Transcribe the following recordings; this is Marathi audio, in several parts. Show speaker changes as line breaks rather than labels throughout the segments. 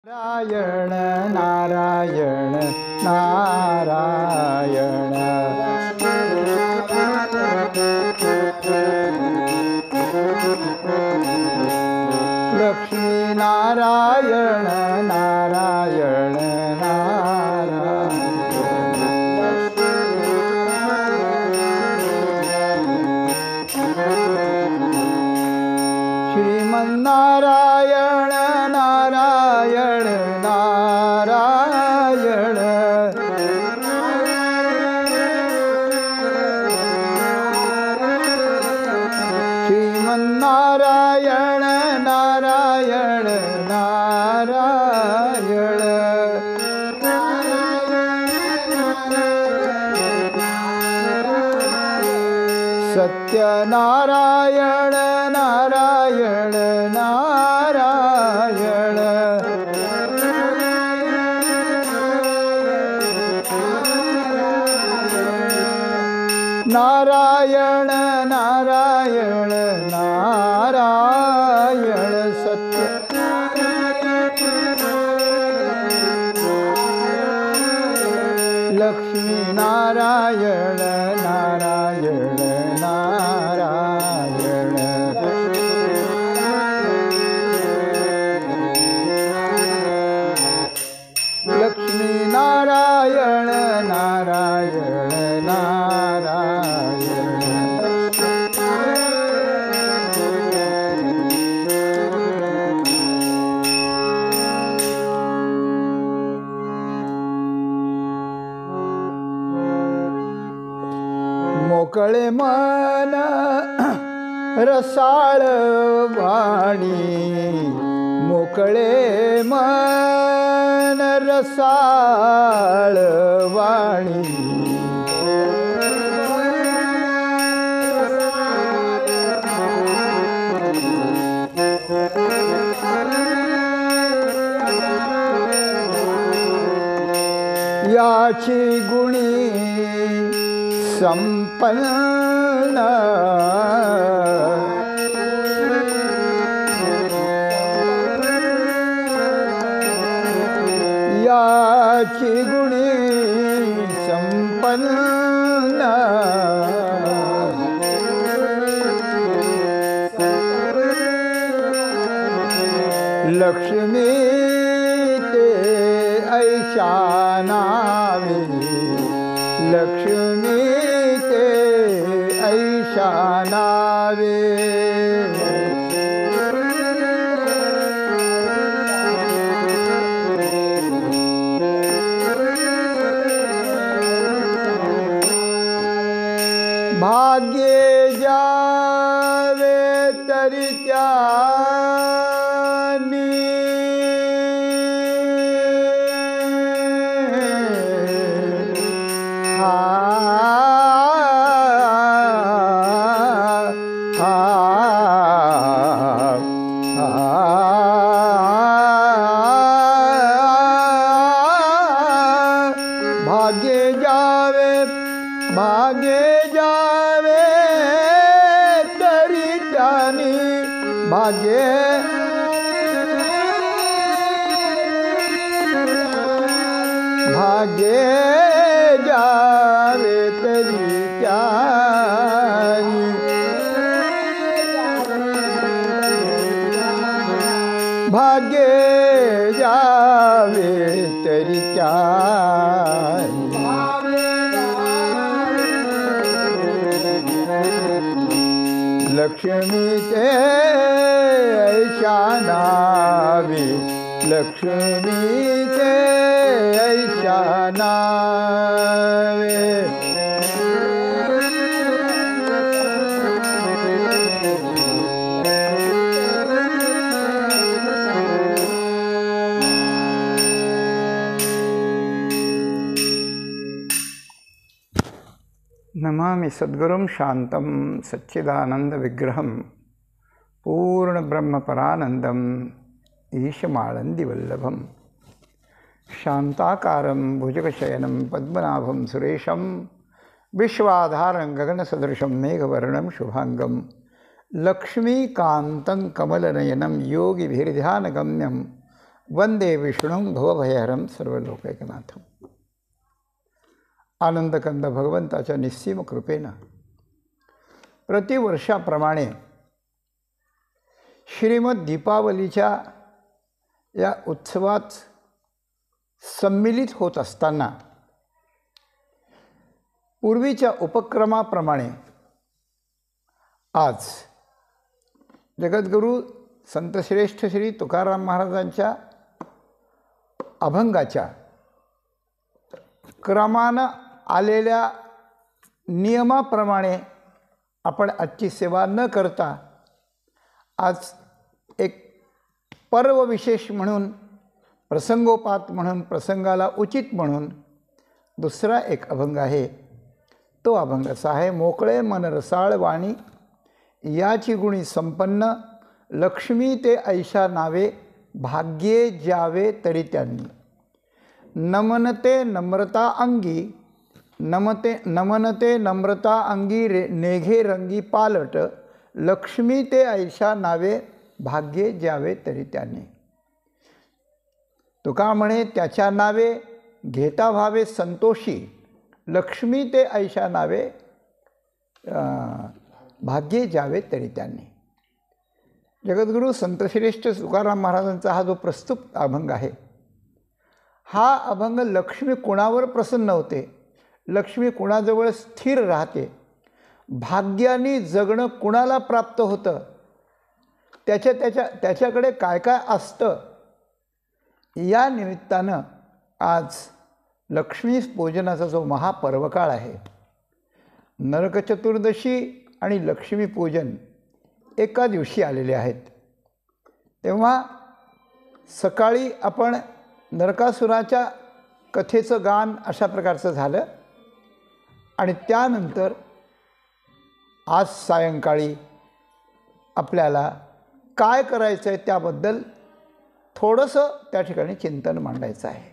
नारायण नारायण नारायण लक्ष्मी नारायण नारायण नारायण श्रीमन्नारायण नारायण नारायण श्रीमन्नारायण नारायण नारायण सत्यनारायण नारायण नारायण नारायण नारायण नारायण सत्य लक्ष्मी नारायण नारायण नारायण लक्ष्मी नारायण नारायण नारायण मोकळे मन रसाळ वाणी मोकळे मन रसाळ वाणी याची गुणी संपन्न याची गुणी संपन्न लक्ष्मी ते ऐशा नावे लक्ष्मी ते ऐशा नावे भाग्ये जावे तरी त्यानी भाग्ये जावे तरी त्यानी भाग्ये भाग्ये जावे तरी त्यानी भाग्ये जावे तरी त्यानी लक्ष्मी ते ऐशा नावे लक्ष्मी ते ऐशा नावे नमामि सद्गुरुं शांतं सच्चिदानंद विग्रहं पूर्ण ब्रह्म परानंदम ईशमाळंदी वल्लभम शांताकारं भुजगशयनं पद्मनाभं सुरेशं विश्वाधारं गगनसदृशं मेघवर्णं शुभांगं लक्ष्मीकान्तं कमलनयनं योगिभिर्ध्यानगम्यं वंदे विष्णुं भवभयहरं सर्वलोकैकनाथं. आनंदकंद भगवंताच्या निस्सीम कृपेनं प्रतिवर्षाप्रमाणे श्रीमद दीपावलीच्या या उत्सवात सम्मिलित होत असताना पूर्वीच्या उपक्रमाप्रमाणे आज जगद्गुरू संतश्रेष्ठ श्री तुकाराम महाराजांच्या अभंगाच्या क्रमानं आलेल्या नियमाप्रमाणे आपण आजची सेवा न करता आज एक पर्व विशेष म्हणून, प्रसंगोपात म्हणून, प्रसंगाला उचित म्हणून दुसरा एक अभंग आहे. तो अभंग असा आहे. मोकळे मन रसाळ वाणी याची गुणी संपन्न, लक्ष्मी ते ऐशा नावे भाग्ये ज्यावे तरी त्यांनी. नमनते नम्रता अंगी नमनते नम्रता अंगी नेघे रंगी पालट, लक्ष्मी ते ऐशा नावे भाग्ये ज्यावे तरी त्यांनी. तुका म्हणे त्याच्या नावे घेता व्हावे संतोषी, लक्ष्मी ते ऐशा नावे भाग्ये ज्यावे तरी त्यांनी. जगद्गुरू संतश्रेष्ठ तुकाराम महाराजांचा हा जो प्रस्तुत अभंग आहे, हा अभंग लक्ष्मी कुणावर प्रसन्न होते, लक्ष्मी कुणाजवळ स्थिर राहते, भाग्याने जगणं कुणाला प्राप्त होतं, त्याच्याकडे काय काय असतं, या निमित्तानं आज लक्ष्मी पूजनाचा जो महापर्वकाळ आहे, नरक चतुर्दशी आणि लक्ष्मीपूजन एका दिवशी आलेले आहेत. तेव्हा सकाळी आपण नरकासुराच्या कथेचं गान अशा प्रकारचं झालं आणि त्यानंतर आज सायंकाळी आपल्याला काय करायचं आहे त्याबद्दल थोडंसं त्या ठिकाणी चिंतन मांडायचं आहे.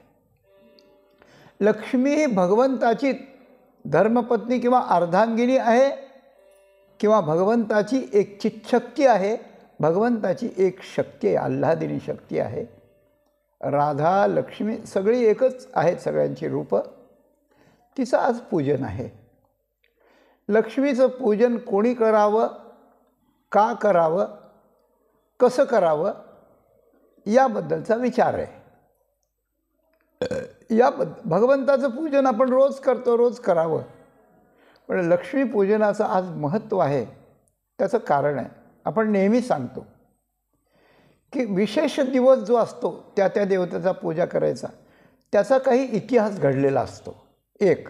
लक्ष्मी ही भगवंताची धर्मपत्नी किंवा अर्धांगिनी आहे किंवा भगवंताची एक चितशक्ती आहे, भगवंताची एक शक्ती आहे, आल्हादिनी शक्ती आहे. राधा लक्ष्मी सगळी एकच आहेत, सगळ्यांची रूपं. तिचं आज पूजन आहे. लक्ष्मीचं पूजन कोणी करावं, का करावं, कसं करावं याबद्दलचा विचार आहे. भगवंताचं पूजन आपण रोज करतो, रोज करावं, पण लक्ष्मीपूजनाचं आज महत्त्व आहे. त्याचं कारण आहे, आपण नेहमी सांगतो की विशेष दिवस जो असतो त्या देवतेचा पूजा करायचा, त्याचा काही इतिहास घडलेला असतो. एक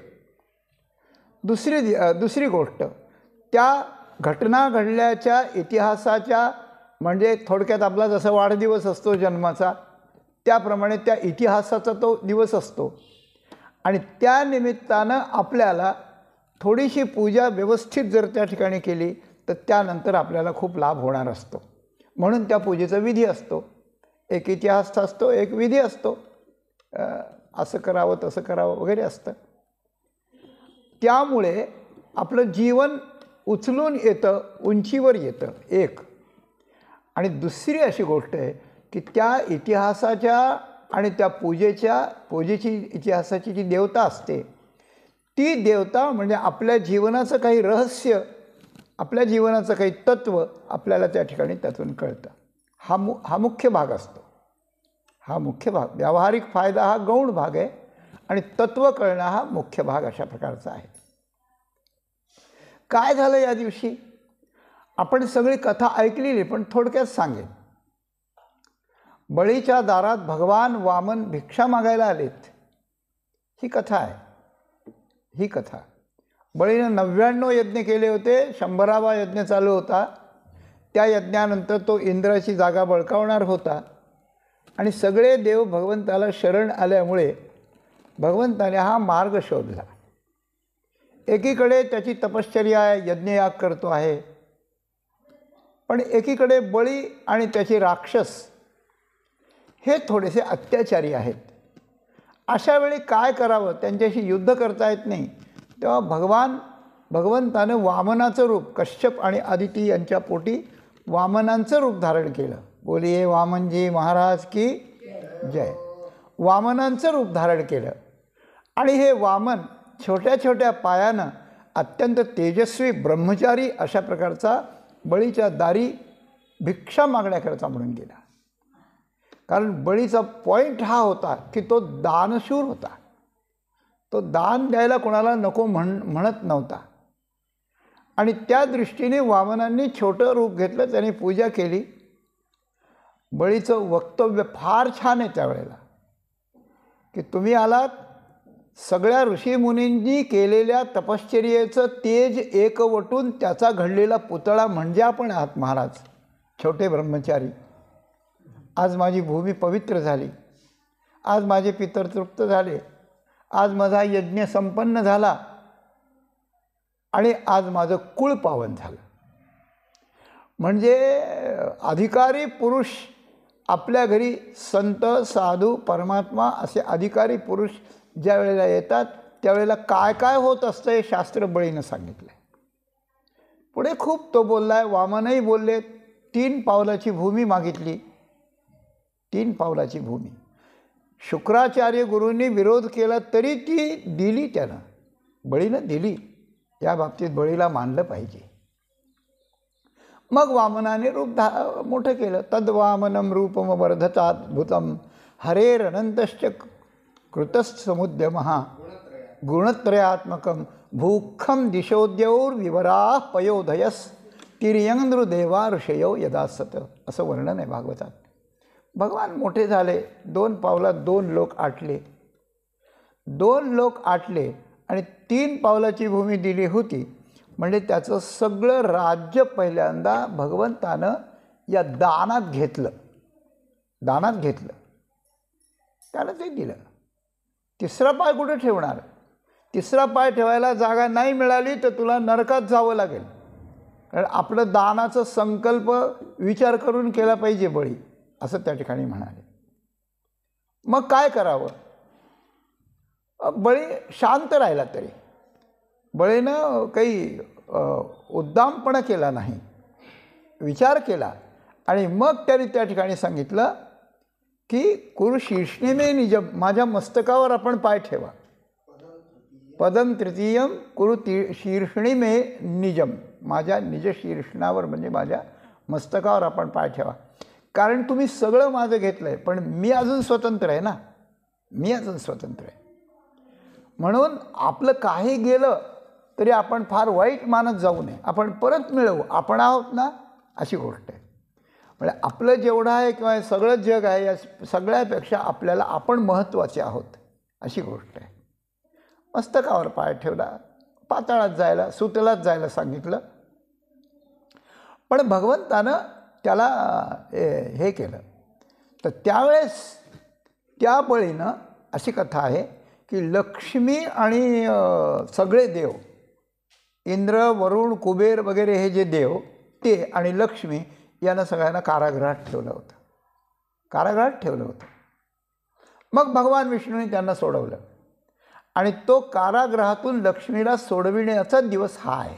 दुसरी गोष्ट, त्या घटना घडल्याच्या इतिहासाच्या, म्हणजे थोडक्यात आपला जसा वाढदिवस असतो जन्माचा, त्याप्रमाणे त्या इतिहासाचा तो दिवस असतो आणि त्या निमित्तानं आपल्याला थोडीशी पूजा व्यवस्थित जर त्या ठिकाणी केली तर त्यानंतर आपल्याला खूप लाभ होणार असतो. म्हणून त्या पूजेचा विधी असतो, एक इतिहास असतो, एक विधी असतो. असं करावं, तसं करावं वगैरे असतं. त्यामुळे आपलं जीवन उचलून येतं, उंचीवर येतं. एक आणि दुसरी अशी गोष्ट आहे की त्या इतिहासाच्या आणि त्या पूजेची इतिहासाची जी देवता असते, ती देवता म्हणजे आपल्या जीवनाचं काही रहस्य, आपल्या जीवनाचं काही तत्त्व आपल्याला त्या ठिकाणी त्यातून कळतं. हा मुख्य भाग असतो. हा मुख्य भाग, व्यावहारिक फायदा हा गौण भाग आहे आणि तत्त्व कळणं हा मुख्य भाग अशा प्रकारचा आहे. काय झालं या दिवशी, आपण सगळी कथा ऐकलेली, पण थोडक्यात सांगेन. बळीच्या दारात भगवान वामन भिक्षा मागायला आलेत, ही कथा आहे. ही कथा बळीनं 99 यज्ञ केले होते, 100वा यज्ञ चालू होता. त्या यज्ञानंतर तो इंद्राची जागा बळकावणार होता आणि सगळे देव भगवंताला शरण आल्यामुळे भगवंताने हा मार्ग शोधला. एकीकडे त्याची तपश्चर्या आहे, यज्ञयाग करतो आहे, पण एकीकडे बळी आणि त्याचे राक्षस हे थोडेसे अत्याचारी आहेत. अशा वेळी काय करावं, त्यांच्याशी युद्ध करता येत नाही. तेव्हा भगवंतानं वामनाचं रूप, कश्यप आणि आदिती यांच्या पोटी वामनांचं रूप धारण केलं. बोलिये वामनजी महाराज की जय. वामनांचं रूप धारण केलं आणि हे वामन छोट्या छोट्या पायानं अत्यंत तेजस्वी ब्रह्मचारी अशा प्रकारचा बळीच्या दारी भिक्षा मागण्याकरता म्हणून गेला. कारण बळीचा पॉईंट हा होता की तो दानशूर होता. तो दान द्यायला कोणाला नको म्हणत नव्हता. आणि त्या दृष्टीने वामनांनी छोटं रूप घेतलं, त्याने पूजा केली. बळीचं वक्तव्य फार छान आहे त्यावेळेला की तुम्ही आलात, सगळ्या ऋषीमुनींनी केलेल्या तपश्चर्येचं तेज एकवटून त्याचा घडलेला पुतळा म्हणजे आपण आहात महाराज, छोटे ब्रह्मचारी. आज माझी भूमी पवित्र झाली, आज माझे पितर तृप्त झाले, आज माझा यज्ञ संपन्न झाला आणि आज माझं कुळ पावन झालं. म्हणजे अधिकारी पुरुष आपल्या घरी, संत साधू परमात्मा असे अधिकारी पुरुष ज्या वेळेला येतात त्यावेळेला काय काय होत असतं हे शास्त्र बळीनं सांगितलं आहे. पुढे खूप तो बोलला आहे, वामनही बोलले. 3 पावलाची भूमी मागितली, 3 पावलाची भूमी. शुक्राचार्य गुरूंनी विरोध केला तरी ती दिली त्यानं, बळीनं दिली. या बाबतीत बळीला मानलं पाहिजे. मग वामनाने रूप मोठं केलं. तद्वामनम रूपम वर्धताद्भुतम हरेरनंतश्च कृतसमुद्यमः गुणत्रयात्मकं भूखम दिशोद्यौर्विवराः पयोधयस तिर्यंद्रुदेवा ऋषयो यदासत, असं वर्णन आहे भागवतात. भगवान मोठे झाले, 2 पावलात 2 लोक आटले. 2 लोक आटले आणि 3 पावलाची भूमी दिली होती. म्हणजे त्याचं सगळं राज्य पहिल्यांदा भगवंतानं या दानात घेतलं, दानात घेतलं. त्यानं ते दिलं. 3रा पाय कुठे ठेवणार? 3रा पाय ठेवायला जागा नाही मिळाली तर तुला नरकात जावं लागेल. कारण आपलं दानाचं संकल्प विचार करून केला पाहिजे बळी, असं त्या ठिकाणी म्हणाले. मग काय करावं? बळी शांत राहिला तरी बळीनं काही उद्दामपणा केला नाही, विचार केला. आणि मग त्याने त्या ठिकाणी सांगितलं की कुरु शीर्षणे मे निजम, माझ्या मस्तकावर आपण पाय ठेवा. पदम तृतीयम कुरु शीर्षणी मे निजम, माझ्या निज शीर्षणावर म्हणजे माझ्या मस्तकावर आपण पाय ठेवा. कारण तुम्ही सगळं माझं घेतलं आहे, पण मी अजून स्वतंत्र आहे ना, मी अजून स्वतंत्र आहे. म्हणून आपलं काही गेलं तरी आपण फार वाईट मानत जाऊ नये, आपण परत मिळवू, आपण आहोत ना, अशी गोष्ट आहे. म्हणजे आपलं जेवढं आहे किंवा सगळं जग आहे या सगळ्यापेक्षा आपल्याला आपण महत्त्वाचे आहोत अशी गोष्ट आहे. मस्तकावर पाय ठेवला, पाताळात जायला, सुतलात जायला सांगितलं. पण भगवंतानं त्याला हे केलं. तर त्यावेळेस त्या बळीनं अशी कथा आहे की लक्ष्मी आणि सगळे देव, इंद्र वरुण कुबेर वगैरे हे जे देव, ते आणि लक्ष्मी यांना सगळ्यांना कारागृहात ठेवलं होतं, कारागृहात ठेवलं होतं. मग भगवान विष्णूने त्यांना सोडवलं आणि तो कारागृहातून लक्ष्मीला सोडविण्याचा दिवस हा आहे.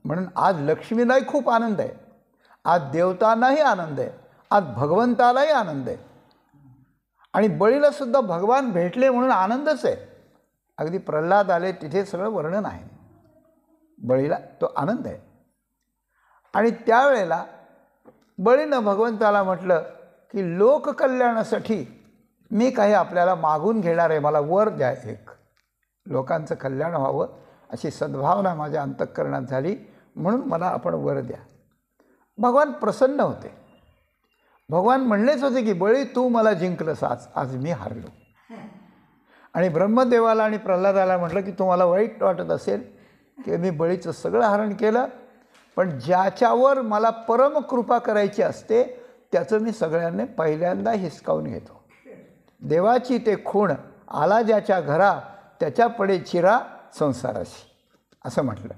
म्हणून आज लक्ष्मीलाही खूप आनंद आहे, आज देवतांनाही आनंद आहे, आज भगवंतालाही आनंद आहे. आणि बळीला सुद्धा भगवान भेटले म्हणून आनंदच आहे. अगदी प्रल्हाद आले तिथे सगळं वर्णन आहे. बळीला तो आनंद आहे. आणि त्यावेळेला बळीनं भगवंताला म्हटलं की लोककल्याणासाठी मी काही आपल्याला मागून घेणार आहे, मला वर द्या एक, लोकांचं कल्याण व्हावं अशी सद्भावना माझ्या अंतःकरणात झाली, म्हणून मला आपण वर द्या. भगवान प्रसन्न होते. भगवान म्हणलेच होते की बळी तू मला जिंकलंस, आज मी हारलो. आणि ब्रह्मदेवाला आणि प्रल्हादाला म्हटलं की तुम्हाला वाईट वाटत असेल की मी बळीचं सगळं हरण केलं, पण ज्याच्यावर मला परम कृपा करायची असते त्याचं मी सगळ्यांनी पहिल्यांदा हिसकावून घेतो. देवाची ते खूण आला ज्याच्या घरा, त्याच्या पडे चिरा संसाराशी, असं म्हटलं.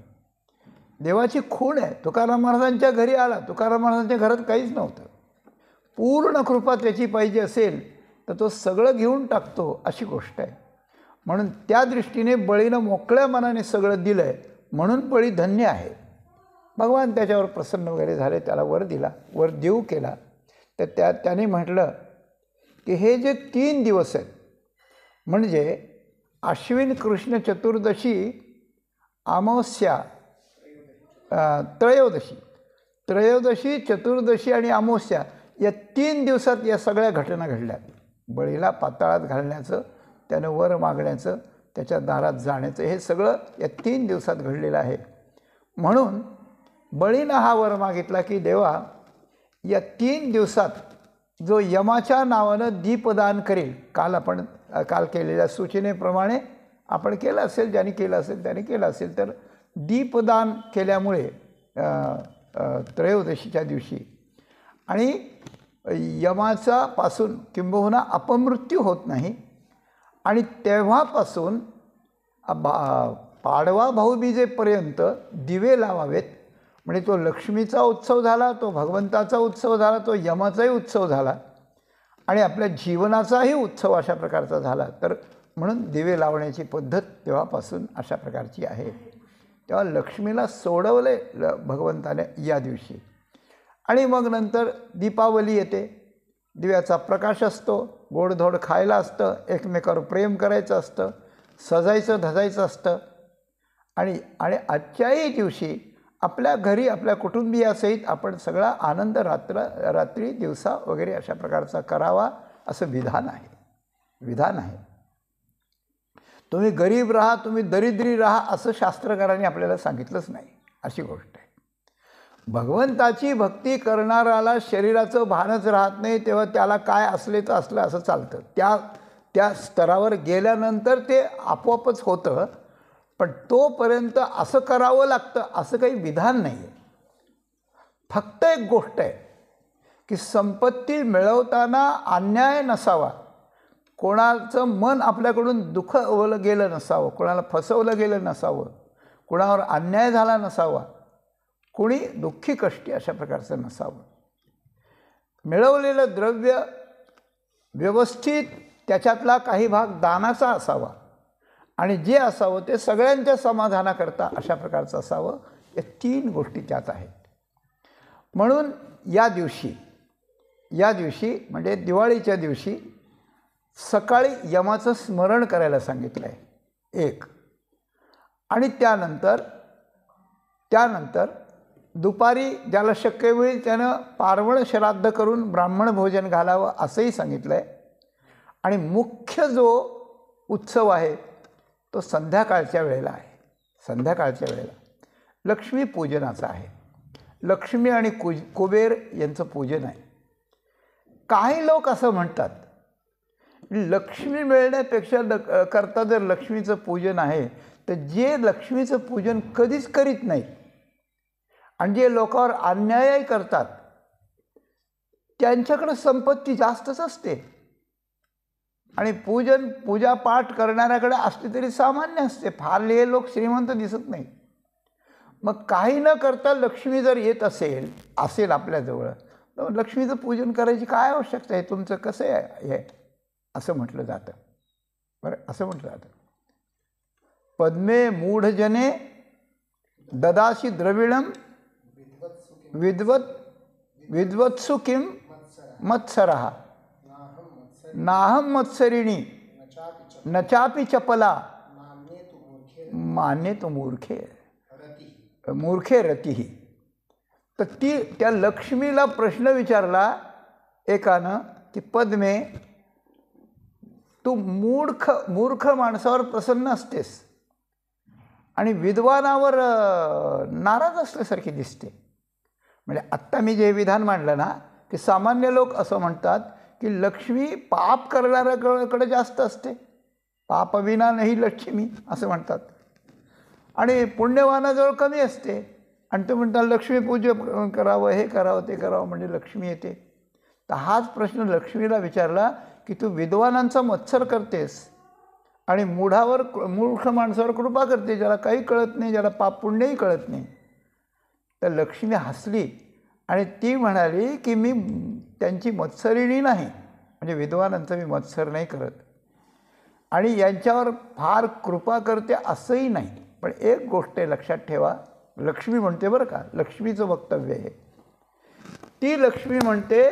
देवाची खूण आहे. तुकाराम महाराजांच्या घरी आला, तुकाराम महाराजांच्या घरात काहीच नव्हतं. पूर्ण कृपा त्याची पाहिजे असेल तर तो सगळं घेऊन टाकतो, अशी गोष्ट आहे. म्हणून त्या दृष्टीने बळीनं मोकळ्या मनाने सगळं दिलं आहे, म्हणून बळी धन्य आहे. भगवान त्याच्यावर प्रसन्न वगैरे झाले, त्याला वर दिला, वर देऊ केला. तर त्याने म्हटलं की हे जे 3 दिवस आहेत म्हणजे आश्विन कृष्ण चतुर्दशी, अमावस्या, त्रयोदशी, चतुर्दशी आणि अमावस्या या 3 दिवसात या सगळ्या घटना घडल्या. बळीला पाताळात घालण्याचं, त्यानं वर मागण्याचं, त्याच्या दारात जाण्याचं, हे सगळं या 3 दिवसात घडलेलं आहे. म्हणून बळीनं हा वर मागितला की देवा, या 3 दिवसात जो यमाच्या नावानं दीपदान करेल, काल केलेल्या सूचनेप्रमाणे आपण केलं असेल, ज्यांनी केलं असेल त्याने केलं असेल, तर दीपदान केल्यामुळे त्रयोदशीच्या दिवशी आणि यमाचा पासून किंबहुना अपमृत्यू होत नाही. आणि तेव्हापासून पाडवा भाऊबीजेपर्यंत दिवे लावावेत. म्हणजे तो लक्ष्मीचा उत्सव झाला, तो भगवंताचा उत्सव झाला, तो यमाचाही उत्सव झाला आणि आपल्या जीवनाचाही उत्सव अशा प्रकारचा झाला. तर म्हणून दिवे लावण्याची पद्धत तेव्हापासून अशा प्रकारची आहे. तेव्हा लक्ष्मीला सोडवले भगवंताने या दिवशी. आणि मग नंतर दीपावली येते, दिव्याचा प्रकाश असतो, गोडधोड खायला असतं, एकमेकावर प्रेम करायचं असतं, सजायचं धजायचं असतं. आणि आजच्याही दिवशी आपल्या घरी आपल्या कुटुंबियासहित आपण सगळा आनंद रात्री दिवसा वगैरे अशा प्रकारचा करावा असं विधान आहे. तुम्ही गरीब राहा, तुम्ही दरिद्री राहा असं शास्त्रकारांनी आपल्याला सांगितलंच नाही. अशी गोष्ट आहे. भगवंताची भक्ती करणाऱ्याला शरीराचं भानच राहत नाही, तेव्हा त्याला काय असले तर असलं असं चालतं. त्या स्तरावर गेल्यानंतर ते आपोआपच होतं. पण तोपर्यंत असं करावं लागतं असं काही विधान नाही आहे. फक्त एक गोष्ट आहे की संपत्ती मिळवताना अन्याय नसावा, कोणाचं मन आपल्याकडून दुखवलं गेलं नसावं, कोणाला फसवलं गेलं नसावं, कोणावर अन्याय झाला नसावा, कोणी दुःखी कष्टी अशा प्रकारचं नसावं. मिळवलेलं द्रव्य व्यवस्थित त्याच्यातला काही भाग दानाचा असावा आणि जे असावं ते सगळ्यांच्या समाधानाकरता अशा प्रकारचं असावं. या 3 गोष्टी त्यात आहेत. म्हणून या दिवशी म्हणजे दिवाळीच्या दिवशी सकाळी यमाचं स्मरण करायला सांगितलं आहे एक. आणि त्यानंतर दुपारी ज्याला शक्य होईल त्यानं पार्वण श्राद्ध करून ब्राह्मण भोजन घालावं असंही सांगितलं आहे. आणि मुख्य जो उत्सव आहे तो संध्याकाळच्या वेळेला आहे. संध्याकाळच्या वेळेला लक्ष्मीपूजनाचा आहे. लक्ष्मी आणि कुबेर यांचं पूजन आहे. काही लोक असं म्हणतात लक्ष्मी मिळण्यापेक्षा करता जर लक्ष्मीचं पूजन आहे तर जे लक्ष्मीचं पूजन कधीच करीत नाहीत आणि जे लोकांवर अन्यायही करतात त्यांच्याकडे संपत्ती जास्तच असते आणि पूजापाठ करणाऱ्याकडे असते तरी सामान्य असते. फार हे लोक श्रीमंत दिसत नाही. मग काही न करता लक्ष्मी जर येत असेल आपल्याजवळ तर लक्ष्मीचं पूजन करायची काय आवश्यकता आहे, तुमचं कसं आहे हे असं म्हटलं जातं. बरं, असं म्हटलं जातं. पद्मे मूढजने ददाशी द्रविणम विद्वत्सु किम मत्सरः नाहम मत्सरिणी न चापि चपला मान्ये तु मूर्खे रतिः. तर त्या लक्ष्मीला प्रश्न विचारला एकानं की पद्मे, तू मूर्ख माणसावर प्रसन्न असतेस आणि विद्वानावर नाराज असल्यासारखी दिसते. म्हणजे आत्ता मी जे विधान मांडलं ना की सामान्य लोक असं म्हणतात की लक्ष्मी पाप करणाऱ्याकडे जास्त असते, पापविना नाही लक्ष्मी असं म्हणतात, आणि पुण्यवानाजवळ कमी असते. आणि ते म्हणतात लक्ष्मी पूजा करावं, हे करावं ते करावं म्हणजे लक्ष्मी येते. तर हाच प्रश्न लक्ष्मीला विचारला की तू विद्वानांचा मत्सर करतेस आणि मूर्ख माणसावर कृपा करते, ज्याला काही कळत नाही, ज्याला पाप पुण्यही कळत नाही. तर लक्ष्मी हसली आणि ती म्हणाली की मी त्यांची मत्सरिणी नाही, म्हणजे विद्वानांचा मी मत्सर नाही करत आणि यांच्यावर फार कृपा करते असंही नाही. पण एक गोष्ट लक्षात ठेवा, लक्ष्मी म्हणते बरं का, लक्ष्मीचं वक्तव्य आहे. ती लक्ष्मी म्हणते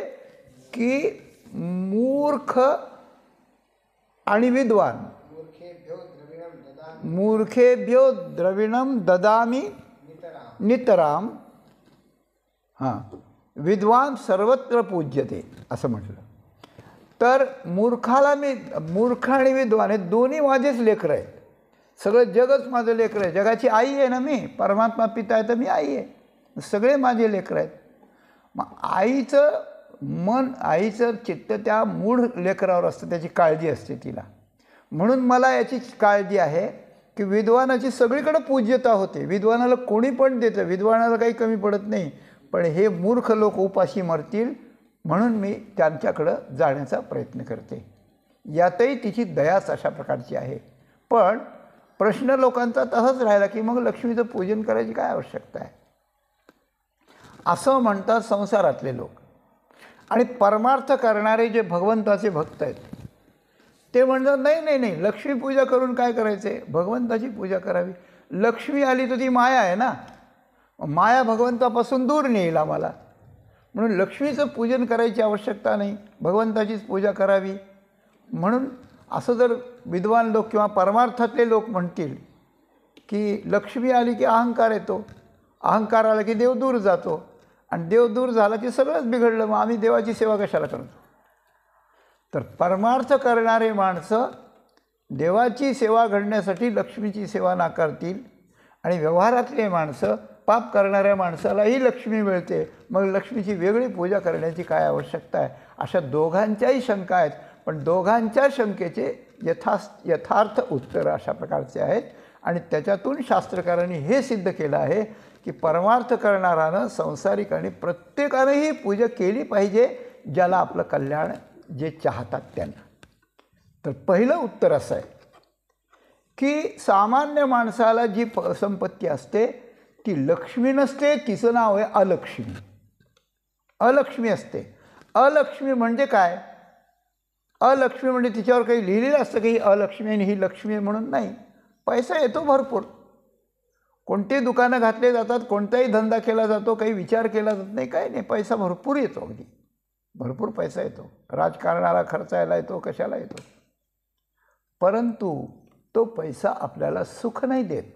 की मूर्ख आणि विद्वान, मूर्खेभ्यो द्रविणम ददामी नितराम, हां, विद्वान सर्वत्र पूज्यते असं म्हटलं. तर मूर्खाला मी, मूर्ख आणि विद्वान हे दोन्ही माझेच लेकरं आहेत. सगळं जगच माझं लेकरं आहे. जगाची आई आहे ना मी, परमात्मा पिता आहे तर मी आई आहे. सगळे माझे लेकरं आहेत. मग आईचं मन, आईचं चित्त त्या मूढ लेकरावर असतं, त्याची काळजी असते तिला. म्हणून मला याची काळजी आहे की विद्वानाची सगळीकडे पूज्यता होते. विद्वानाला कोणी पण देतं, विद्वानाला काही कमी पडत नाही. पण हे मूर्ख लोक उपाशी मरतील म्हणून मी त्यांच्याकडं जाण्याचा प्रयत्न करते. यातही तिची दयाच अशा प्रकारची आहे. पण प्रश्न लोकांचा तसाच राहिला की मग लक्ष्मीचं पूजन करायची काय आवश्यकता आहे, असं म्हणतात संसारातले लोक. आणि परमार्थ करणारे जे भगवंताचे भक्त आहेत ते म्हणतात नाही नाही नाही, लक्ष्मी पूजा करून काय करायचे, भगवंताची पूजा करावी. लक्ष्मी आली तर ती माया आहे ना, माया भगवंतापासून दूर नेईल आम्हाला. म्हणून लक्ष्मीचं पूजन करायची आवश्यकता नाही, भगवंताचीच पूजा करावी. म्हणून असं जर विद्वान लोक किंवा परमार्थातले लोक म्हणतील की लक्ष्मी आली की अहंकार येतो, अहंकार आला की देव दूर जातो, आणि देव दूर झाला की सगळंच बिघडलं, मग आम्ही देवाची सेवा कशाला करतो. तर परमार्थ करणारे माणसं देवाची सेवा घडण्यासाठी लक्ष्मीची सेवा नाकारतील, आणि व्यवहारातले माणसं पाप करणाऱ्या माणसालाही लक्ष्मी मिळते, मग लक्ष्मीची वेगळी पूजा करण्याची काय आवश्यकता आहे. अशा दोघांच्याही शंका आहेत. पण दोघांच्या शंकेचे यथार्थ उत्तर अशा प्रकारचे आहेत. आणि त्याच्यातून शास्त्रकारांनी हे सिद्ध केलं आहे की परमार्थ करणारानं, संसारिकाने प्रत्येकानेही पूजा केली पाहिजे, ज्याला आपलं कल्याण जे चाहतात त्यांना. तर पहिलं उत्तर असं आहे की सामान्य माणसाला जी संपत्ती असते ती लक्ष्मी नसते, तिचं नाव आहे अलक्ष्मी. अलक्ष्मी असते. अलक्ष्मी म्हणजे काय, अलक्ष्मी म्हणजे तिच्यावर काही लिहिलेलं असतं की ही अलक्ष्मी आणि ही लक्ष्मी म्हणून नाही. पैसा येतो भरपूर, कोणतेही दुकानं घातले जातात, कोणताही धंदा केला जातो, काही विचार केला जात नाही, काही नाही, पैसा भरपूर येतो, अगदी भरपूर पैसा येतो. राजकारणाला खर्चायला येतो, कशाला येतो. परंतु तो पैसा आपल्याला सुख नाही देत.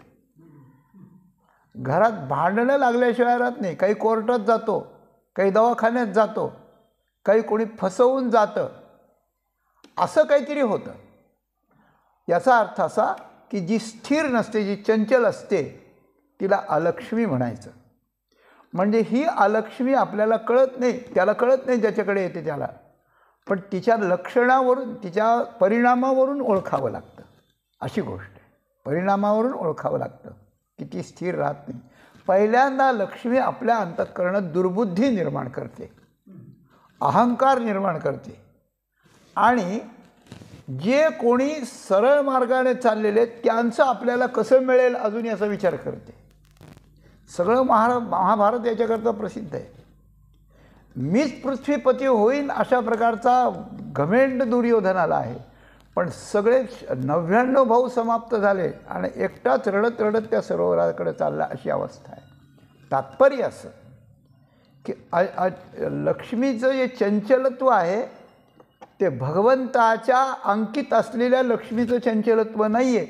घरात भांडणं लागल्याशिवाय राहत नाही. काही कोर्टात जातो, काही दवाखान्यात जातो, काही कोणी फसवून जातं, असं काहीतरी होतं. याचा अर्थ असा की जी स्थिर नसते, जी चंचल असते, तिला अलक्ष्मी म्हणायचं. म्हणजे ही अलक्ष्मी आपल्याला कळत नाही, त्याला कळत नाही ज्याच्याकडे येते त्याला, पण तिच्या लक्षणावरून, तिच्या परिणामावरून ओळखावं लागतं. अशी गोष्ट आहे. परिणामावरून ओळखावं लागतं की ती स्थिर राहत नाही. पहिल्यांदा लक्ष्मी आपल्या अंतःकरणात दुर्बुद्धी निर्माण करते, अहंकार निर्माण करते, आणि जे कोणी सरळ मार्गाने चाललेले त्यांचं आपल्याला कसं मिळेल अजून याचा विचार करते. सगळं महाभारत याच्याकरता प्रसिद्ध आहे. मीच पृथ्वीपती होईन अशा प्रकारचा घमेंड दुर्योधनाला आहे. पण सगळे 99 भाऊ समाप्त झाले आणि एकटाच रडत रडत त्या सरोवराकडे चालला, अशी अवस्था आहे. तात्पर्य असं की लक्ष्मीचं जे चंचलत्व आहे ते भगवंताच्या अंकित असलेल्या लक्ष्मीचं चंचलत्व नाही आहे.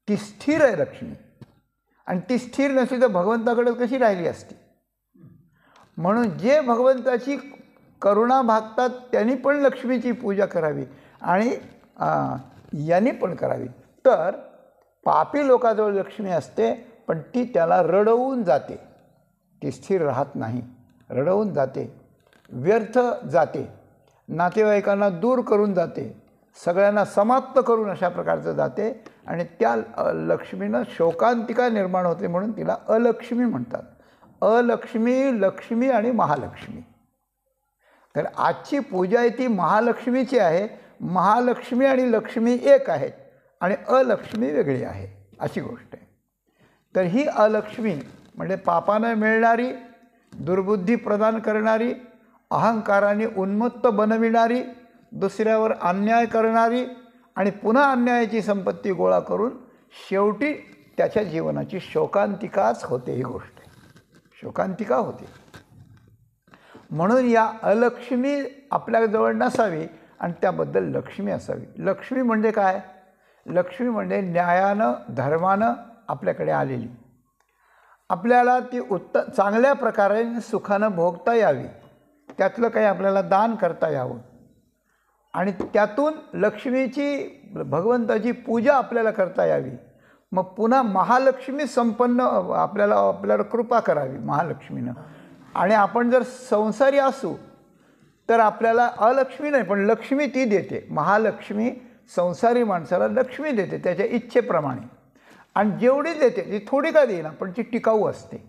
ती स्थिर आहे लक्ष्मी, आणि ती स्थिर नसली तर भगवंताकडे कशी राहिली असती. म्हणून जे भगवंताची करुणा भागतात त्यांनी पण लक्ष्मीची पूजा करावी, आणि यांनी पण करावी. तर पापी लोकाजवळ लक्ष्मी असते, पण ती त्याला रडवून जाते, ती स्थिर राहत नाही, रडवून जाते, व्यर्थ जाते, नातेवाईकांना दूर करून जाते, सगळ्यांना समाप्त करून अशा प्रकारचं जाते, आणि त्या लक्ष्मीनं शोकांतिका निर्माण होते, म्हणून तिला अलक्ष्मी म्हणतात. अलक्ष्मी, लक्ष्मी आणि महालक्ष्मी. तर आजची पूजा आहे ती महालक्ष्मीची आहे. महालक्ष्मी आणि लक्ष्मी एक आहेत आणि अलक्ष्मी वेगळी आहे, अशी गोष्ट आहे. तर ही अलक्ष्मी म्हणजे पापाने मिळणारी, दुर्बुद्धी प्रदान करणारी, अहंकाराने उन्मत्त बनविणारी, दुसऱ्यावर अन्याय करणारी, आणि पुन्हा अन्यायाची संपत्ती गोळा करून शेवटी त्याच्या जीवनाची शोकांतिकाच होते. ही गोष्ट आहे, शोकांतिका होते. म्हणून या अलक्ष्मी आपल्याजवळ नसावी आणि त्याबद्दल लक्ष्मी असावी. लक्ष्मी म्हणजे काय? लक्ष्मी म्हणजे न्यायानं धर्मानं आपल्याकडे आलेली, आपल्याला ती चांगल्या प्रकारे सुखानं भोगता यावी, त्यातलं काही आपल्याला दान करता यावं आणि त्यातून लक्ष्मीची भगवंताची पूजा आपल्याला करता यावी. मग पुन्हा महालक्ष्मी संपन्न आपल्याला कृपा करावी महालक्ष्मीनं. आणि आपण जर संसारी असू तर आपल्याला अलक्ष्मी नाही पण लक्ष्मी ती देते. महालक्ष्मी संसारी माणसाला लक्ष्मी देते त्याच्या इच्छेप्रमाणे, आणि जेवढी देते ती थोडी का देईना पण ती टिकाऊ असते,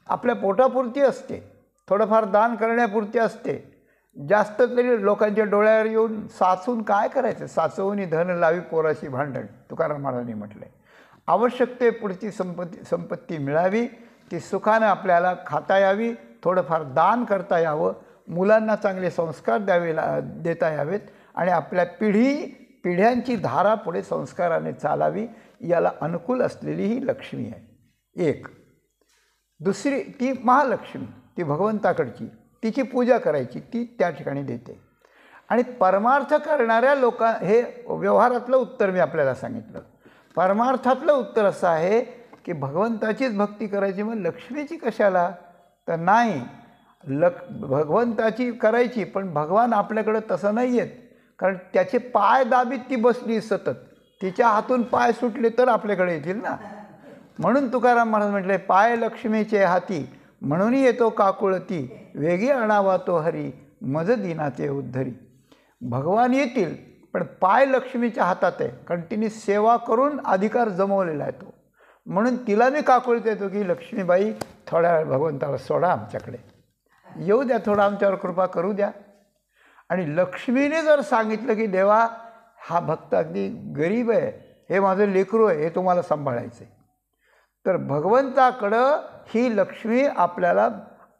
आपल्या पोटापुरती असते, थोडंफार दान करण्यापुरती असते. जास्त तरी लोकांच्या डोळ्यावर येऊन साचून काय करायचं? साचवून धन लावी पोराशी भांडण, तुकाराम महाराजांनी म्हटलंय. आवश्यकतेपुरती संपत्ती मिळावी, ती सुखानं आपल्याला खाता यावी, थोडंफार दान करता यावं, मुलांना चांगले संस्कार देता यावेत आणि आपल्या पिढ्यांची धारा पुढे संस्काराने चालावी, याला अनुकूल असलेली ही लक्ष्मी आहे एक. दुसरी ती महालक्ष्मी, ती भगवंताकडची, तिची पूजा करायची, ती त्या ठिकाणी देते. आणि परमार्थ करणाऱ्या हे व्यवहारातलं उत्तर मी आपल्याला सांगितलं. परमार्थातलं उत्तर असं आहे की भगवंताचीच भक्ती करायची, मग लक्ष्मीची कशाला? तर नाही, भगवंताची करायची पण भगवान आपल्याकडं तसं नाही आहेत, कारण त्याचे पाय दाबीत ती बसली सतत, तिच्या हातून पाय सुटले तर आपल्याकडे येतील ना. म्हणून तुकाराम महाराज म्हटले, पाय लक्ष्मीचे हाती म्हणून येतो काकुळती, वेगी आणावा तो हरी मज दिनाचे उद्धरी. भगवान येतील पण पाय लक्ष्मीच्या हातात आहे, कारण तिने सेवा करून अधिकार जमवलेला आहे तो. म्हणून तिला मी काकुळत येतो की लक्ष्मीबाई थोड्या वेळ भगवंताला सोडा, आमच्याकडे येऊ द्या, थोडा आमच्यावर कृपा करू द्या. आणि लक्ष्मीने जर सांगितलं की देवा हा भक्त अगदी गरीब आहे, हे माझं लेकरू आहे, हे तुम्हाला सांभाळायचं आहे, तर भगवंताकडं ही लक्ष्मी आपल्याला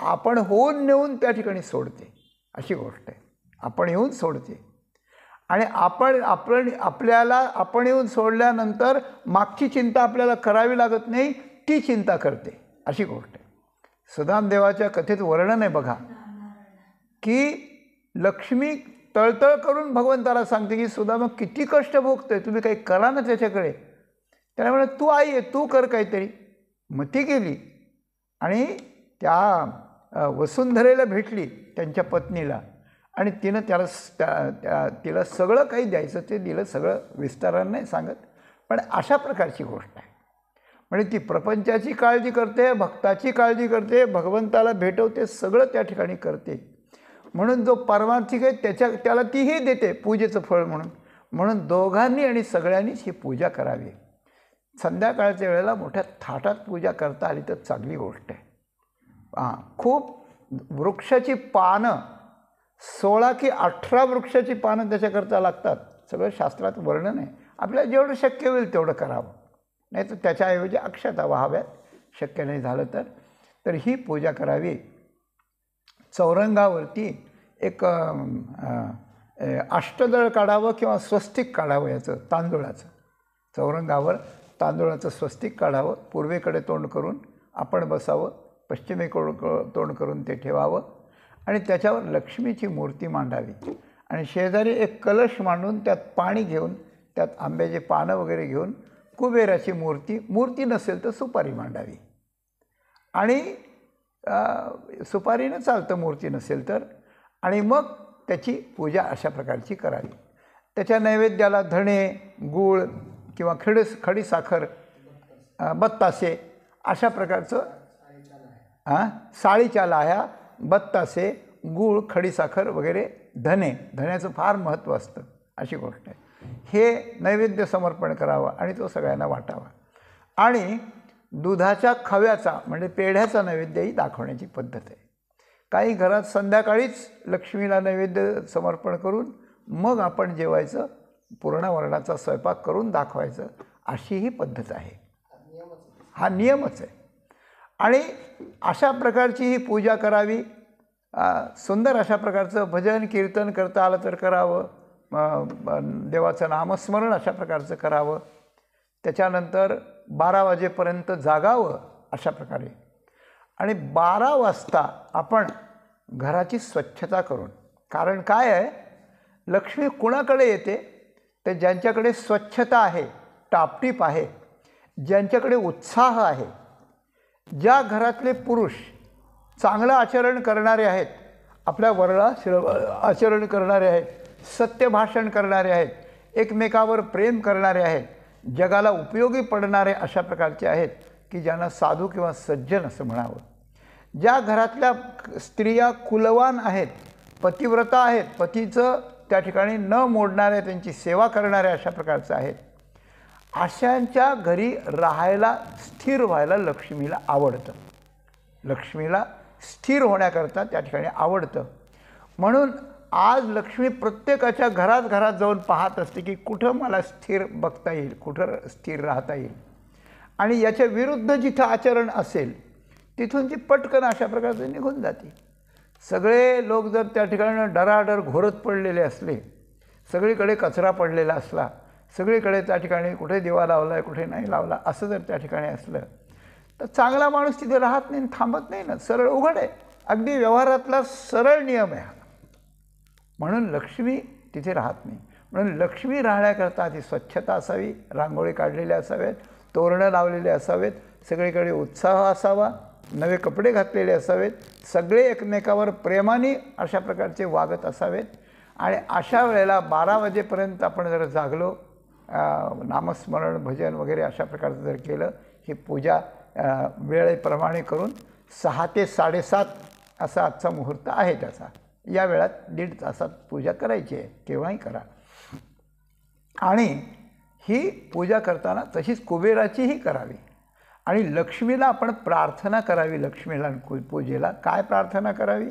आपण होऊन नेऊन त्या ठिकाणी सोडते. अशी गोष्ट आहे, आपण येऊन सोडते. आणि आपण येऊन सोडल्यानंतर मागची चिंता आपल्याला करावी लागत नाही, ती चिंता करते, अशी गोष्ट आहे. सुदामदेवाच्या कथेत वर्णन आहे बघा की लक्ष्मी तळतळ करून भगवंताला सांगते की सुदामा किती कष्ट भोगतोय, तुम्ही काही करा ना त्याच्याकडे. त्याला म्हणा तू आई आहे, तू कर काहीतरी. मग ती गेली आणि त्या वसुंधरेला भेटली, त्यांच्या पत्नीला, आणि तिनं तिला सगळं काही द्यायचं ते दिलं, सगळं विस्तारानं नाही सांगत, पण अशा प्रकारची गोष्ट आहे. म्हणजे ती प्रपंचाची काळजी करते, भक्ताची काळजी करते, भगवंताला भेटवते, सगळं त्या ठिकाणी करते. म्हणून जो परमार्थिक आहे त्याला तीही देते पूजेचं फळ म्हणून. म्हणून दोघांनी आणि सगळ्यांनीच ही पूजा करावी. संध्याकाळच्या वेळेला मोठ्या थाटात पूजा करता आली तर चांगली गोष्ट आहे. खूप वृक्षाची पानं 16 की 18 वृक्षाची पानं त्याच्याकरता लागतात, सगळं शास्त्रात वर्णन आहे. आपल्याला जेवढं शक्य होईल तेवढं करावं, नाही तर त्याच्याऐवजी अक्षता वाहाव्यात, शक्य नाही झालं तर ही पूजा करावी. चौरंगावरती एक अष्टदळ काढावं किंवा स्वस्तिक काढावं, याचं तांदूळाचं. चौरंगावर तांदूळाचं स्वस्तिक काढावं, पूर्वेकडे तोंड करून आपण बसावं, पश्चिमेकडे तोंड करून ते ठेवावं आणि त्याच्यावर लक्ष्मीची मूर्ती मांडावी. आणि शेजारी एक कलश मांडून त्यात पाणी घेऊन, त्यात आंब्याचे पानं वगैरे घेऊन कुबेराची मूर्ती नसेल तर सुपारी मांडावी. आणि सुपारीनं चालतं मूर्ती नसेल तर. आणि मग त्याची पूजा अशा प्रकारची करावी. त्याच्या नैवेद्याला धणे, गूळ किंवा खडी साखर, बत्तासे अशा प्रकारचं, साळीच्या लाह्या, बत्तासे, गूळ, खडीसाखर वगैरे, धण्याचं फार महत्त्व असतं, अशी गोष्ट आहे. हे नैवेद्य समर्पण करावं आणि तो सगळ्यांना वाटावा. आणि दुधाच्या खव्याचा म्हणजे पेढ्याचा नैवेद्यही दाखवण्याची पद्धत आहे. काही घरात संध्याकाळीच लक्ष्मीला नैवेद्य समर्पण करून मग आपण जेवायचं, पूर्ण वर्णाचा स्वयंपाक करून दाखवायचं, अशी ही पद्धत आहे. हा नियमच आहे. आणि अशा प्रकारची ही पूजा करावी. सुंदर अशा प्रकारचं भजन कीर्तन करता आलं तर करावं, देवाचं नामस्मरण अशा प्रकारचं करावं. त्याच्यानंतर 12 वाजेपर्यंत जागावं अशा प्रकारे. आणि 12 वाजता आपण घराची स्वच्छता करून. कारण काय आहे, लक्ष्मी कुणाकडे येते तर ज्यांच्याकडे स्वच्छता आहे, टापटीप आहे, ज्यांच्याकडे उत्साह आहे, ज्या घरातले पुरुष चांगलं आचरण करणारे आहेत, आपल्या वरळा आचरण करणारे आहेत, सत्य भाषण करणारे आहेत, एकमेकावर प्रेम करणारे आहेत, जगाला उपयोगी पडणारे अशा प्रकारचे आहेत की ज्यांना साधू किंवा सज्जन असं म्हणावं. ज्या घरातल्या स्त्रिया कुलवान आहेत, पतिव्रता आहेत, पतीचं त्या ठिकाणी न मोडणाऱ्या, त्यांची सेवा करणाऱ्या अशा प्रकारचं आहेत, अशांच्या घरी राहायला, स्थिर व्हायला लक्ष्मीला आवडतं. लक्ष्मीला स्थिर होण्याकरता त्या ठिकाणी आवडतं. म्हणून आज लक्ष्मी प्रत्येकाच्या घरात जाऊन पाहत असते की कुठं मला स्थिर बघता येईल, कुठं स्थिर राहता येईल. आणि याच्या विरुद्ध जिथं आचरण असेल तिथून ती पटकन अशा प्रकारचे निघून जाते. सगळे लोक जर त्या ठिकाणी डराडर घोरत पडलेले असले, सगळीकडे कचरा पडलेला असला, सगळीकडे त्या ठिकाणी कुठे दिवा लावला आहे, कुठे नाही लावला, असं जर त्या ठिकाणी असलं तर चांगला माणूस तिथे राहत नाही, थांबत नाही ना. सरळ उघड आहे, अगदी व्यवहारातला सरळ नियम आहे हा. म्हणून लक्ष्मी तिथे राहत नाही. म्हणून लक्ष्मी राहण्याकरता ती स्वच्छता असावी, रांगोळी काढलेले असावेत, तोरणं लावलेले असावेत, सगळीकडे उत्साह असावा, नवे कपडे घातलेले असावेत, सगळे एकमेकावर प्रेमाने अशा प्रकारचे वागत असावेत. आणि अशा वेळेला 12 वाजेपर्यंत आपण जर जागलो, नामस्मरण भजन वगैरे अशा प्रकारचं जर केलं, ही पूजा वेळेप्रमाणे करून 6 ते 7:30 असा आजचा मुहूर्त आहे त्याचा. या वेळात 1.5 तासात पूजा करायची आहे, केव्हाही करा. आणि ही पूजा करताना तशीच कुबेराचीही करावी. आणि लक्ष्मीला आपण प्रार्थना करावी. लक्ष्मीला पूजेला काय प्रार्थना करावी?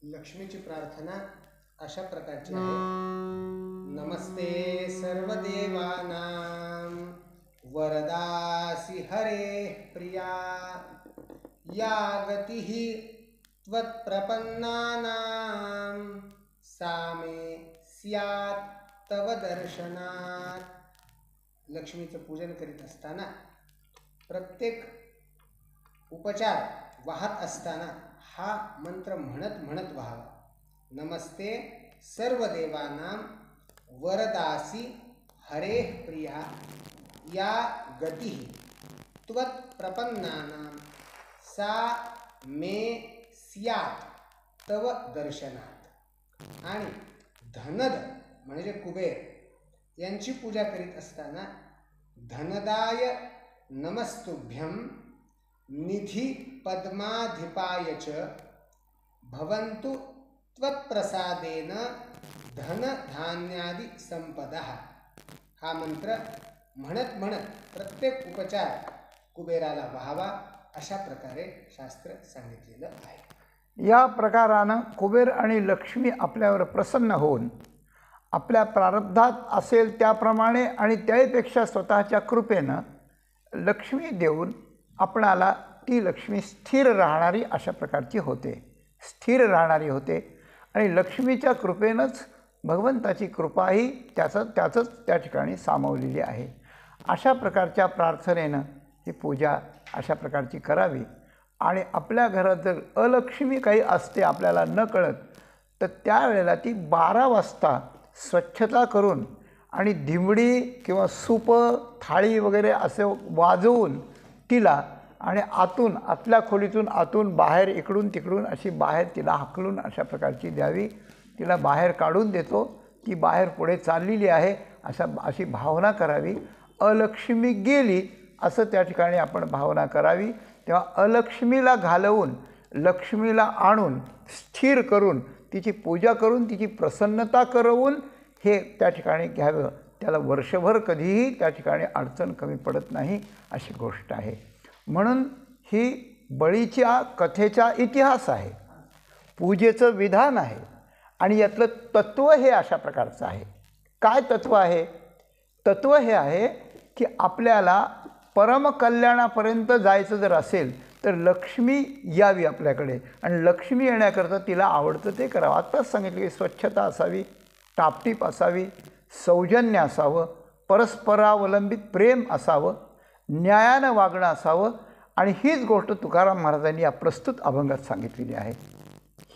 लक्ष्मीची प्रार्थना अशा प्रकारची आहे. नमस्ते सर्व देवानां वरदासी हरे प्रिया या गतिः त्वत्प्रपन्नानां सा मे स्यात् तव दर्शनात्. लक्ष्मीचं पूजन करीत असताना प्रत्येक उपचार वाहत असताना हा मंत्र म्हणत म्हणत व्हावा. नमस्ते सर्व देवानां वरदासी हरे प्रिया या गतिः त्वत्प्रपन्नानां सा मे स्यात् तव दर्शनात्. आणि धनद म्हणजे कुबेर यांची पूजा करीत असताना धनदाय नमस्तुभ्यं निधि पद्माधिपाय च भवन्तु त्वत्प्रसादेन धन धान्यादि संपदः. हा मंत्र म्हणत म्हणत प्रत्येक उपचार कुबेराला व्हावा अशा प्रकारे शास्त्र सांगितलेलं आहे.
या प्रकारानं कुबेर आणि लक्ष्मी आपल्यावर प्रसन्न होऊन आपल्या प्रारब्धात असेल त्याप्रमाणे आणि त्यापेक्षा स्वतःच्या कृपेनं लक्ष्मी देऊन आपणाला ती लक्ष्मी स्थिर राहणारी अशा प्रकारची होते, स्थिर राहणारी होते. आणि लक्ष्मीच्या कृपेनंच भगवंताची कृपाही त्याचंच त्या ठिकाणी सामावलेली आहे. अशा प्रकारच्या प्रार्थनेनं ही पूजा अशा प्रकारची करावी. आणि आपल्या घरात जर अलक्ष्मी काही असते आपल्याला न कळत, तर त्यावेळेला ती 12 वाजता स्वच्छता करून आणि दिमडी किंवा सूप थाळी वगैरे असे वाजवून तिला आणि आतून, आतल्या खोलीतून आतून बाहेर इकडून तिकडून अशी बाहेर तिला हाकलून अशा प्रकारची द्यावी. तिला बाहेर काढून देतो, ती बाहेर पुढे चाललेली आहे अशी भावना करावी. अलक्ष्मी गेली असं त्या ठिकाणी आपण भावना करावी. तेव्हा अलक्ष्मीला घालवून लक्ष्मीला आणून स्थिर करून तिची पूजा करून तिची प्रसन्नता करवून हे त्या ठिकाणी घ्यावं. त्याला वर्षभर कधीही त्या ठिकाणी अडचण कमी पडत नाही अशी गोष्ट आहे. म्हणून ही बळीच्या कथेचा इतिहास आहे, पूजेचं विधान आहे. आणि यातलं तत्त्व हे अशा प्रकारचं आहे. काय तत्त्व आहे? तत्त्व हे आहे की आपल्याला परमकल्याणापर्यंत जायचं जर असेल तर लक्ष्मी यावी आपल्याकडे. आणि लक्ष्मी येण्याकरता तिला आवडतं ते करावं. आत्ताच सांगितलं की स्वच्छता असावी, टापटीप असावी, सौजन्य असावं, परस्परावलंबित प्रेम असावं, न्यायानं वागणं असावं. आणि हीच गोष्ट तुकाराम महाराजांनी या प्रस्तुत अभंगात सांगितलेली आहे.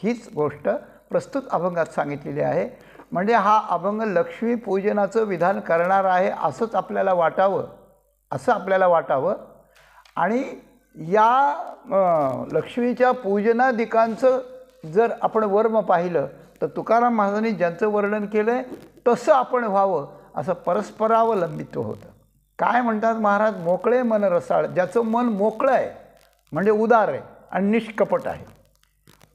हीच गोष्ट प्रस्तुत अभंगात सांगितलेली आहे. म्हणजे हा अभंग लक्ष्मी पूजनाचं विधान करणार आहे असंच आपल्याला वाटावं, असं आपल्याला वाटावं. आणि या लक्ष्मीच्या पूजनादिकांचं जर आपण वर्म पाहिलं तर तुकाराम महाराजांनी ज्यांचं वर्णन केलं आहे तसं आपण व्हावं असं परस्परावलंबित्व होतं. काय म्हणतात महाराज, मोकळे मन रसाळ, ज्याचं मन मोकळं आहे म्हणजे उदार आहे आणि निष्कपट आहे.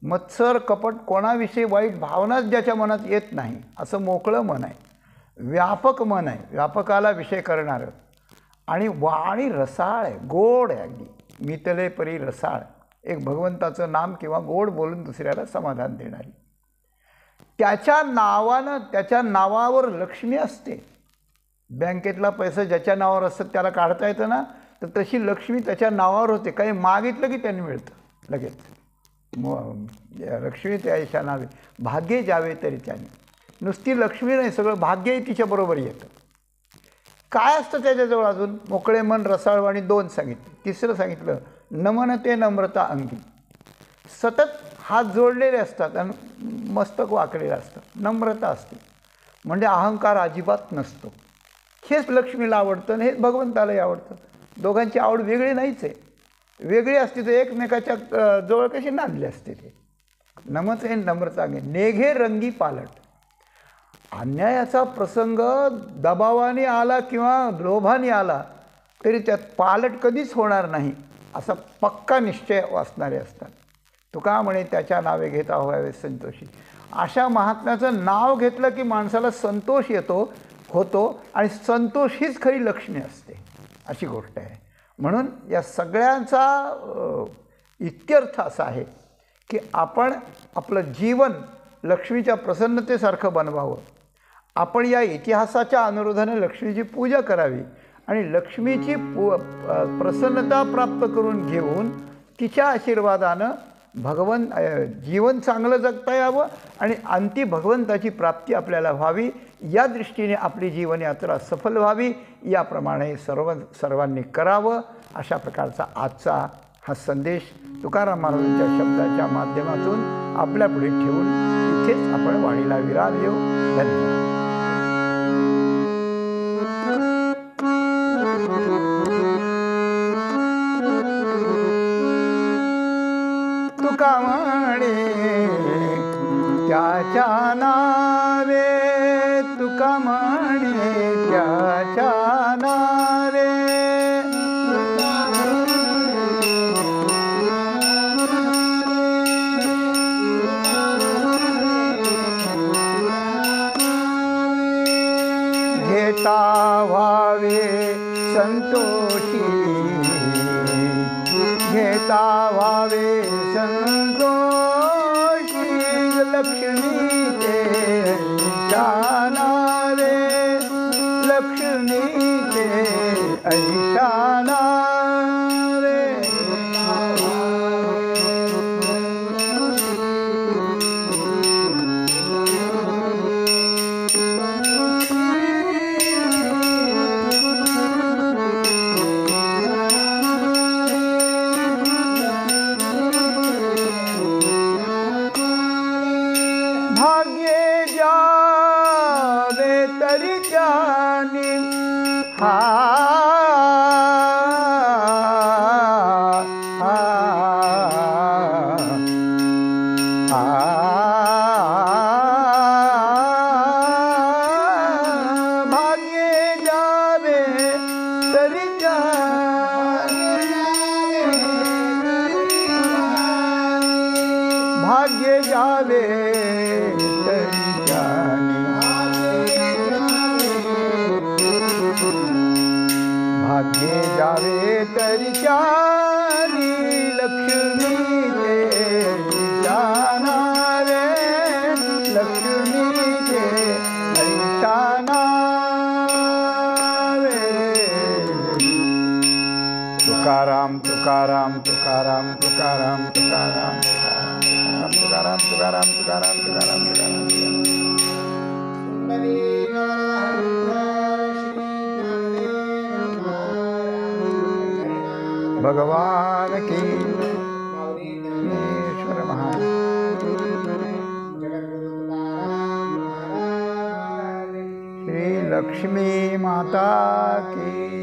मत्सर कपट कोणाविषयी वाईट भावनाच ज्याच्या मनात येत नाही असं मोकळं मन आहे. व्यापक मन आहे, व्यापकाला विषय करणारं. आणि वाणी रसाळ आहे, गोड आहे अगदी. मितले परी रसाळ, एक भगवंताचं नाम किंवा गोड बोलून दुसऱ्याला समाधान देणारी. त्याच्या नावानं, त्याच्या नावावर लक्ष्मी असते. बँकेतला पैसा ज्याच्या नावावर असतं त्याला काढता येतं ना, तर तशी लक्ष्मी त्याच्या नावावर होते. काही मागितलं की त्यांनी मिळतं लगेच. लक्ष्मी त्याच्या नावे भाग्य जावे तरी त्याने. नुसती लक्ष्मी नाही, सगळं भाग्यही तिच्याबरोबर येतं. काय असतं त्याच्याजवळ अजून? मोकळे मन रसाळवाणी 2 सांगितले. तिसरं सांगितलं नमनते नम्रता अंगी. सतत हात जोडलेले असतात आणि मस्तक वाकलेलं असतं. नम्रता असते म्हणजे अहंकार अजिबात नसतो. हेच लक्ष्मीला आवडतं आणि हेच भगवंतालाही आवडतं. दोघांची आवड वेगळी नाहीच आहे. वेगळी असते तर एकमेकाच्या जवळ कशी नांदले असते ते. नमते नम्रता अंगी नेघे रंगी पालट. अन्यायाचा प्रसंग दबावाने आला किंवा लोभाने आला तरी त्यात पालट कधीच होणार नाही असा पक्का निश्चय असणारे असतात. तुका म्हणे त्याच्या नावे घेता व्हावे संतोषी. अशा महात्म्याचं नाव घेतलं की माणसाला संतोष होतो आणि संतोष हीच खरी लक्ष्मी असते अशी गोष्ट आहे. म्हणून या सगळ्यांचा इत्यर्थ असा आहे की आपण आपलं जीवन लक्ष्मीच्या प्रसन्नतेसारखं बनवावं. आपण या इतिहासाच्या अनुरोधाने लक्ष्मीची पूजा करावी आणि लक्ष्मीची प्रसन्नता प्राप्त करून घेऊन तिच्या आशीर्वादानं जीवन चांगलं जगता यावं आणि अंती भगवंताची प्राप्ती आपल्याला व्हावी. या दृष्टीने आपली जीवनयात्रा सफल व्हावी. याप्रमाणे सर्वांनी करावं. अशा प्रकारचा आजचा हा संदेश तुकाराम महाराजांच्या शब्दाच्या माध्यमातून आपल्यापुढे ठेवून इथेच आपण वाणीला विराम देऊ. धन्यवाद. तुका म्हणे त्याच्या नावे, तुका म्हणे त्याच्या नावे, घेता व्हावे संतोषी, घेता व्हावे संतोषी. लक्ष्मी ते ऐशा नावे, लक्ष्मी ते ऐशा नावे. भाग्ये जावे तरी त्याने भाग्ये जावे तरी भाग्य जावे तरी जानी, भाग्य जावे तरी जानी. लक्ष्मी ते ऐशा नावे, लक्ष्मी ते ऐशा नावे. तुकाराम तुकाराम तुकाराम तुकाराम तुकाराम तुकाराम तुकाराम तुकाराम तुकाराम तुकाराम. भगवान की ईश्वर महाराज. लक्ष्मी माता की